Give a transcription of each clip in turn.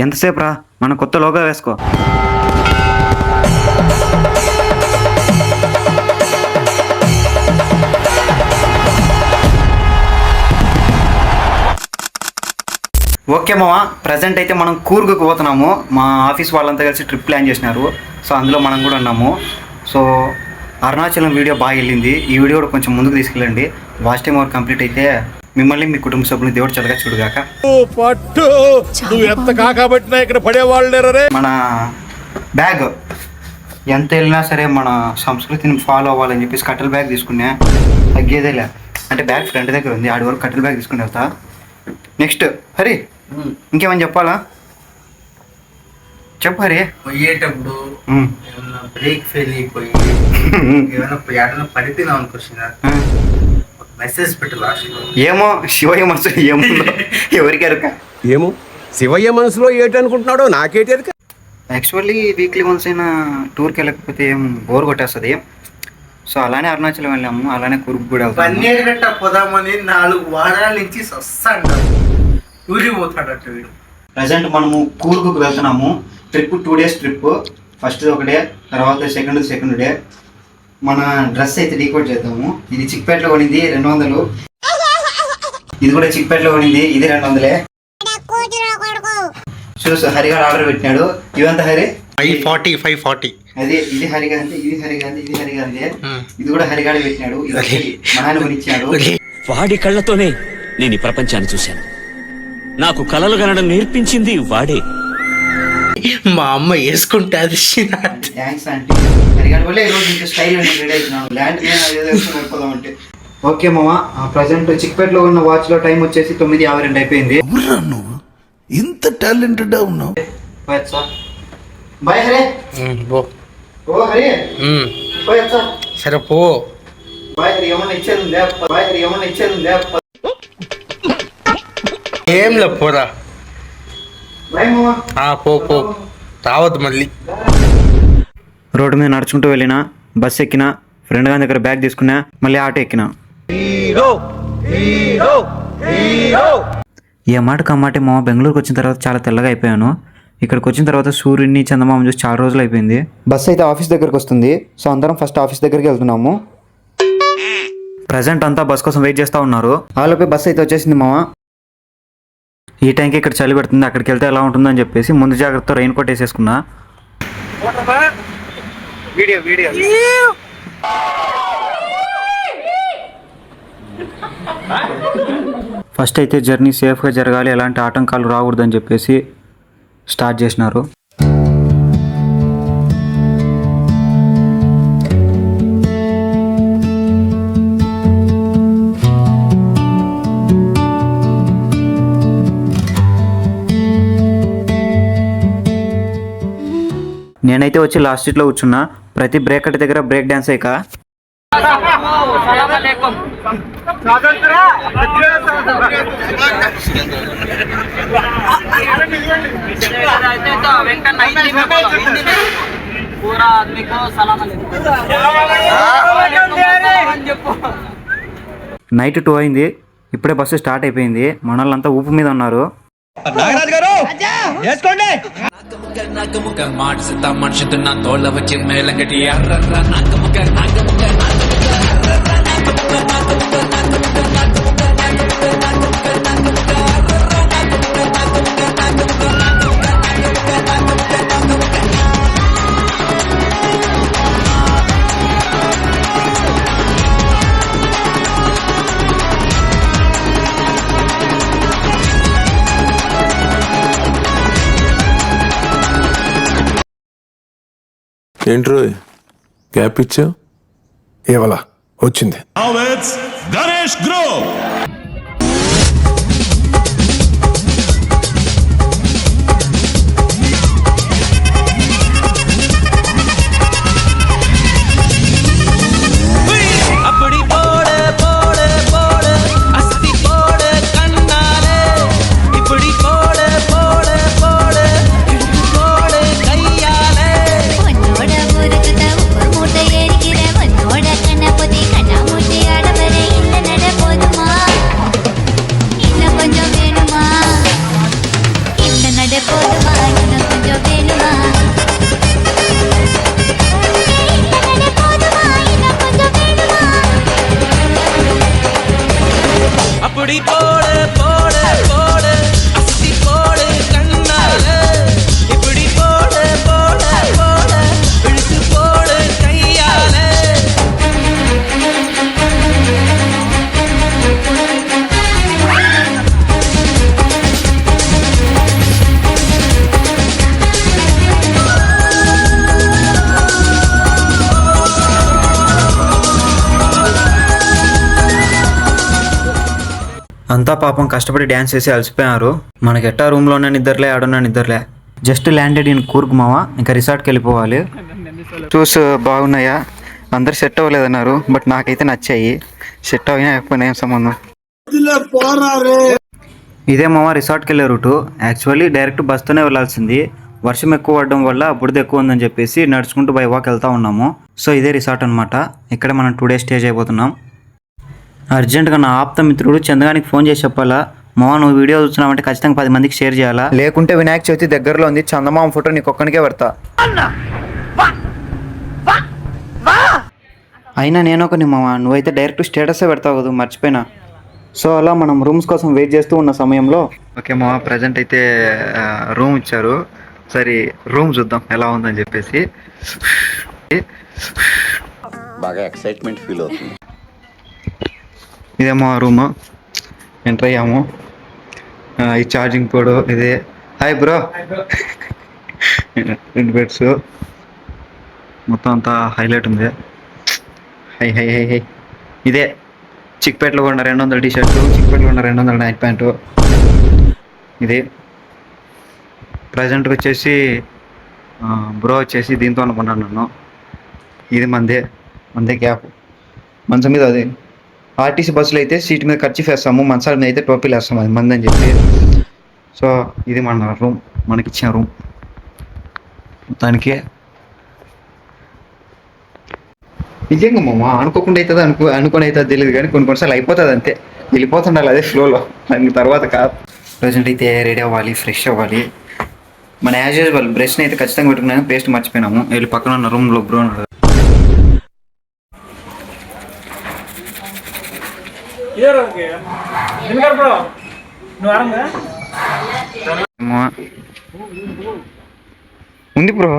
ఎంతసేపు రా, మన కొత్త లోగో వేసుకో. ఓకే మామ, ప్రజెంట్ అయితే మనం కూర్గుకు పోతున్నాము. మా ఆఫీస్ వాళ్ళంతా కలిసి ట్రిప్ ప్లాన్ చేసినారు. సో అందులో మనం కూడా ఉన్నాము. సో అరుణాచలం వీడియో బాగా వెళ్ళింది. ఈ వీడియో కూడా కొంచెం ముందుకు తీసుకెళ్ళండి. వాచ్ టైం అవర్ కంప్లీట్ అయితే మిమ్మల్ని మీ కుటుంబ సభ్యులు దేవుడు చల్లగా చూడుగాక. మన బ్యాగ్ ఎంత వెళ్ళినా సరే మన సంస్కృతిని ఫాలో అవ్వాలని చెప్పేసి కట్టెల బ్యాగ్ తీసుకున్నా. తగ్గేదేలే అంటే బ్యాగ్ ఫ్రంట్ దగ్గర ఉంది, ఆడి వరకు కట్టెల బ్యాగ్ తీసుకుని వెళ్తా. నెక్స్ట్ హరి, ఇంకేమని చెప్పాలా? చెప్పు హరి. పోయేటప్పుడు బ్రేక్ ఫెయిల్ అయిపోయి ఏమైనా పడిపోయినావు అనుకోవచ్చు, మెసేజ్ పెట్టు లాస్ట్. ఏమో శివయ్య మనసులో ఏముందో ఎవరికి ఎరుక. ఏమో శివయ్య మనసులో ఏంటనుకుంటున్నాడో నాకేటి ఎరుక. యాక్చువల్లీ వీక్లీ వన్స్ అయినా టూర్కి వెళ్ళకపోతే ఏం బోర్ కొట్టేస్తుంది. సో అలానే అరుణాచలం వెళ్ళాము, అలానే కూర్గు కూడా వెళ్తాము. పన్నీరుగట్ట పోదామని 4 వారాల నుంచి వస్తాడు, ఊరిపోతాడట వీడు. ప్రజెంట్ మనము కూర్గుకు వెళ్తున్నాము. Trip 2 days trip. ఫస్ట్ ఒక డే, తర్వాత సెకండ్ డే. మన డ్రెస్ అయితే డీకోడ్ చేద్దాము. ఇది చిక్పేటలో కొనింది 200. ఇది కూడా చిక్పేటలో కొనింది, ఇది 200. చూసు హరిగాడు ఆర్డర్ పెట్టినాడు. ఇవంతా హరి 540 అదే, ఇది హరిగాంది, ఇది హరిగాంది, ఇది హరిగాంది. ఇది కూడా హరిగాడు పెట్టినాడు. ఇది మా నాన్న కొనిచ్చాడు. వాడి కళ్ళతోనే నేను ఈ ప్రపంచాన్ని చూశాను. నాకు కలలు కనడం నేర్పించింది వాడే. మా అమ్మ వేసుకుంటే అది థ్యాంక్స్ అంటే హరిగాడు వల్ల ఈరోజు ఇంకా స్టైల్ అంటే రెడీ అవుతున్నాను. ల్యాండ్ వెళ్ళిపోదాం అంటే. ఓకే మామ, ప్రజెంట్ చిక్పేటలో ఉన్న వాచ్ లో టైం వచ్చేసి 9:52 అయిపోయింది. నువ్వు ఇంత టాలెంటెడ్ ఉన్నావు. బాయ్ హరే. ఓ హరి సరే పో. బాయ్ హరి, ఏమన్నా ఇచ్చేది ఉందా? బాయ్ హరి, ఏమన్నా ఇచ్చేది ఉందా? ఏం లే పోరా. బాయ్ మామ. పో రావద్దు మళ్ళీ. రోడ్డు మీద నడుచుకుంటూ వెళ్ళినా, బస్ ఎక్కినా, ఫ్రెండ్ గారి దగ్గర బ్యాగ్ తీసుకున్నా, మళ్ళీ ఆటో ఎక్కినా. ఏ మాటకు అమ్మాటే మామ, బెంగళూరుకి వచ్చిన తర్వాత చాలా తెల్లగా అయిపోయాను. ఇక్కడికి వచ్చిన తర్వాత సూర్యుడిని చందమామ చూసి చాలా రోజులు అయిపోయింది. బస్ అయితే ఆఫీస్ దగ్గరకు వస్తుంది. సో అందరం ఫస్ట్ ఆఫీస్ దగ్గరికి వెళ్తున్నాము. ప్రజెంట్ అంతా బస్ కోసం వెయిట్ చేస్తూ ఉన్నారు. వాళ్ళపై బస్ అయితే వచ్చేసింది మామ. ఈ టైంకి ఇక్కడ చలి పెడుతుంది, అక్కడికి వెళ్తే ఎలా ఉంటుందని చెప్పేసి ముందు జాగ్రత్తతో రెయిన్ కోట్ వేసేసుకున్నా. ఫస్ట్ అయితే జర్నీ సేఫ్గా జరగాలి, ఎలాంటి ఆటంకాలు రాకూడదని చెప్పేసి స్టార్ట్ చేసినారు. నేనైతే వచ్చి లాస్ట్ సీట్లో కూర్చున్నా. ప్రతి బ్రేక్ కట్ దగ్గర బ్రేక్ డ్యాన్స్ అయ్యాక నైట్ 2 అయింది. ఇప్పుడే బస్సు స్టార్ట్ అయిపోయింది. మన వాళ్ళంతా ఊపు మీద ఉన్నారు. మనుషుతో నా తోళ్ళ వచ్చి మేలంగటి ఏంట్రో గ్యాప్ ఇచ్చావు? ఏవలా వచ్చింది. గణేష్ గ్రో மூட்டை ஏறிக்கிற உன்னோட கண்ண பொதி கண்ணா மூட்டை ஆடவரை இந்த நட போதுமா? போடு போடு போடு அஸ்தி போடு கண்ணால இப்படி போடு போடு போடு இழுத்து போடு கையால అంతా పాపం కష్టపడి డ్యాన్స్ చేసి అలసిపోయారు. మనకి ఎట్టా రూమ్లో ఉన్న నిద్రలే ఆడున్న నిద్రలే. జస్ట్ ల్యాండెడ్ ఇన్ కూర్గ్ మామ, ఇంకా రిసార్ట్కి వెళ్ళిపోవాలి. షూస్ బాగున్నాయా? అందరు సెట్ అవ్వలేదన్నారు, బట్ నాకైతే నచ్చాయి. సెట్ అయినా అయిపోయినా ఏం సంబంధం. ఇదే మామ రిసార్ట్కి వెళ్ళే రూటు. యాక్చువల్లీ డైరెక్ట్ బస్తోనే వెళ్ళాల్సింది. వర్షం ఎక్కువ పడడం వల్ల బురద ఎక్కువ ఉందని చెప్పేసి నడుచుకుంటూ బై వాక్ వెళ్తూ ఉన్నాము. సో ఇదే రిసార్ట్ అనమాట. ఇక్కడ మనం 2 days స్టే చేయబోతున్నాం. అర్జెంటుగా నా ఆప్త మిత్రుడు చందగానికి ఫోన్ చేసి చెప్పాలా, మామ నువ్వు వీడియో చూస్తున్నావంటే ఖచ్చితంగా 10 మందికి షేర్ చేయాలా, లేకుంటే వినాయక చవితి దగ్గరలో ఉంది, చందమామ ఫోటో నీకు ఒక్కనికే పెడతా. అయినా నేను ఒకని మామ, నువ్వైతే డైరెక్ట్ స్టేటసే పెడతావు కదా, మర్చిపోయినా. సో అలా మనం రూమ్స్ కోసం వెయిట్ చేస్తూ ఉన్న సమయంలో ఓకే మామ ప్రజెంట్ అయితే రూమ్ ఇచ్చారు. సరే రూమ్ చూద్దాం ఎలా ఉందని చెప్పేసి. బాగా ఎక్సైట్మెంట్ ఫీల్ అవుతుంది. ఇదేమో రూమ్. ఎంటర్ అయ్యాము. ఈ ఛార్జింగ్ పోడు ఇదే. Hi bro. 2 బెడ్స్. మొత్తం అంతా హైలైట్ ఉంది. High high high high. ఇదే చిక్పేటలో ఉన్న 200 టీ-షర్టు, చిక్పేటలో ఉన్న 200 నైట్ ప్యాంటు. ఇది ప్రజెంట్కి వచ్చేసి బ్రో వచ్చేసి దీంతో అనుకున్నాను నన్ను. ఇది మందే క్యాప్. మంచం మీద అది ఆర్టీసీ బస్సులో అయితే సీట్ మీద ఖర్చు వేస్తాము, మంచాల మీద అయితే టోపీలు వేస్తాము, అది మంది అని చెప్పి. సో ఇది మన రూమ్, మనకిచ్చిన రూమ్. మొత్తానికి నిజంగా మామ అనుకోకుండా అవుతుంది, అనుకుని అవుతుంది తెలియదు, కానీ కొన్నిసార్లు అయిపోతుంది అంతే, వెళ్ళిపోతుండాలి అదే ఫ్లోలో. దానికి తర్వాత కాదు. ప్రజెంట్ అయితే రెడీ అవ్వాలి, ఫ్రెష్ అవ్వాలి. మన యాజ్ యూజువల్ బ్రష్ని అయితే ఖచ్చితంగా పెట్టుకున్నాము, పేస్ట్ మర్చిపోయినాము. వెళ్ళి పక్కన ఉన్న రూమ్లో బ్రో ఉన్నాడు. ఉంది బ్రో,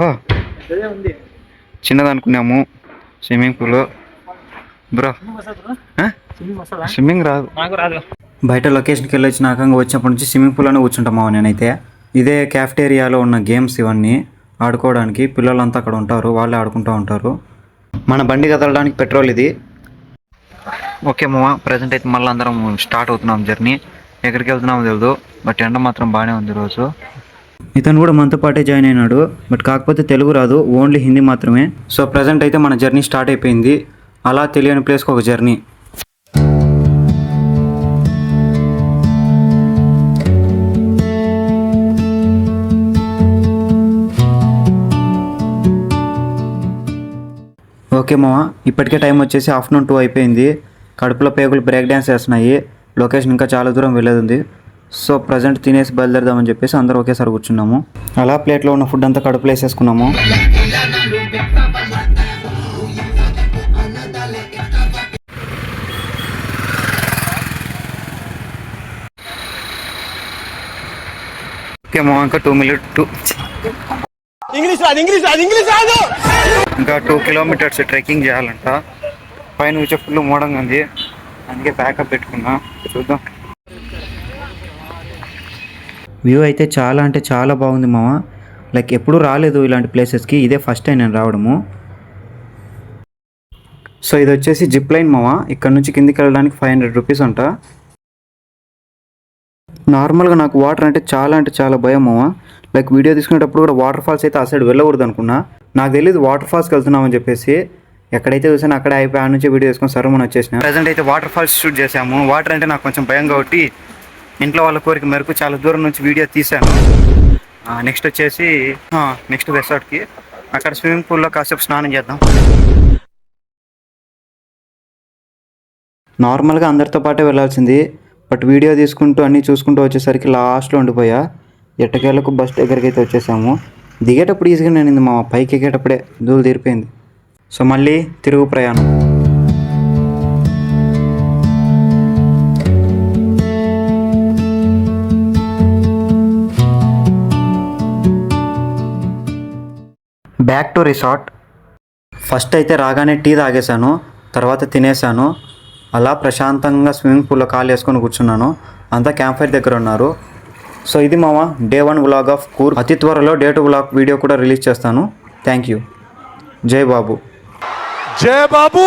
చిన్నది అనుకున్నాము. Swimming pool bro. స్విమ్మింగ్ రాదు. బయట లొకేషన్కి వెళ్ళి వచ్చినాక వచ్చినప్పటి నుంచి స్విమ్మింగ్ పూల్లోనే కూర్చుంటాము నేనైతే. ఇదే క్యాఫ్టేరియాలో ఉన్న గేమ్స్ ఇవన్నీ ఆడుకోవడానికి. పిల్లలంతా అక్కడ ఉంటారు, వాళ్ళే ఆడుకుంటూ ఉంటారు. మన బండి కదలడానికి పెట్రోల్ ఇది. ఓకే మామ ప్రజెంట్ అయితే మళ్ళీ అందరం స్టార్ట్ అవుతున్నాం జర్నీ. ఎక్కడికి వెళ్తున్నామో తెలియదు, బట్ ఎండ మాత్రం బాగానే ఉంది రోజు. ఇతను కూడా మనతో పాటే జాయిన్ అయినాడు, బట్ కాకపోతే తెలుగు రాదు, ఓన్లీ హిందీ మాత్రమే. సో ప్రజెంట్ అయితే మన జర్నీ స్టార్ట్ అయిపోయింది. అలా తెలియని ప్లేస్కి ఒక జర్నీ. ఓకే మామ ఇప్పటికే టైం వచ్చేసి ఆఫ్టర్నూన్ 2 అయిపోయింది. కడుపులో పేగులు బ్రేక్ డ్యాన్స్ చేస్తున్నాయి. లొకేషన్ ఇంకా చాలా దూరం వెళ్ళేది ఉంది. సో ప్రజెంట్ తినేసి బయలుదేరదామని చెప్పేసి అందరూ ఒకేసారి కూర్చున్నాము. అలా ప్లేట్లో ఉన్న ఫుడ్ అంతా కడుపులో వేసేసుకున్నాము. ఓకే మామ ఇంకా 2 minutes ఇంకా 2 kilometers ట్రెక్కింగ్ చేయాలంట. పైన వచ్చే ఫుల్ మోడంగా ఉంది, అందుకే బ్యాకప్ పెట్టుకున్నా. చూద్దాం. వ్యూ అయితే చాలా అంటే చాలా బాగుంది మామ. లైక్ ఎప్పుడూ రాలేదు ఇలాంటి ప్లేసెస్కి, ఇదే ఫస్ట్ టైం నేను రావడము. సో ఇది వచ్చేసి జిప్ లైన్ మామ. ఇక్కడ నుంచి కిందికి వెళ్ళడానికి 500 రూపీస్ అంట. నార్మల్గా నాకు వాటర్ అంటే చాలా భయం మామ. లైక్ వీడియో తీసుకునేటప్పుడు కూడా వాటర్ ఫాల్స్ అయితే ఆ సైడ్ వెళ్ళకూడదు అనుకున్నా. నాకు తెలియదు వాటర్ ఫాల్స్కి వెళ్తున్నామని చెప్పేసి. ఎక్కడైతే చూసాను అక్కడే అయిపోయి ఆ నుంచి వీడియో తీసుకొని సరమని వచ్చేసిన. ప్రజెంట్ అయితే వాటర్ ఫాల్స్ షూట్ చేసాము. వాటర్ అంటే నాకు కొంచెం భయం కాబట్టి ఇంట్లో వాళ్ళ కోరిక మేరకు చాలా దూరం నుంచి వీడియో తీశాను. నెక్స్ట్ వచ్చేసి నెక్స్ట్ రిసార్ట్కి, అక్కడ స్విమ్మింగ్ పూల్లో కాసేపు స్నానం చేద్దాం. నార్మల్గా అందరితో పాటే వెళ్ళాల్సింది, బట్ వీడియో తీసుకుంటూ అన్నీ చూసుకుంటూ వచ్చేసరికి లాస్ట్లో ఉండిపోయా. ఎట్టకేలకు బస్ దగ్గరికి అయితే వచ్చేసాము. దిగేటప్పుడు ఈజీగా నేను మా పైకి ఎక్కేటప్పుడే దూలు తీరిపోయింది. సో మళ్ళీ తిరుగు ప్రయాణం. Back to resort. ఫస్ట్ అయితే రాగానే టీ తాగేశాను, తర్వాత తినేసాను. అలా ప్రశాంతంగా స్విమ్మింగ్ పూల్లో కాలు వేసుకొని కూర్చున్నాను. అంతా క్యాంప్ ఫైర్ దగ్గర ఉన్నారు. సో ఇది మామ డే 1 వ్లాగ్ ఆఫ్ కూర్గ్. అతి త్వరలో డే 2 వ్లాగ్ వీడియో కూడా రిలీజ్ చేస్తాను. Thank you. జై బాబు. జయ బాబు.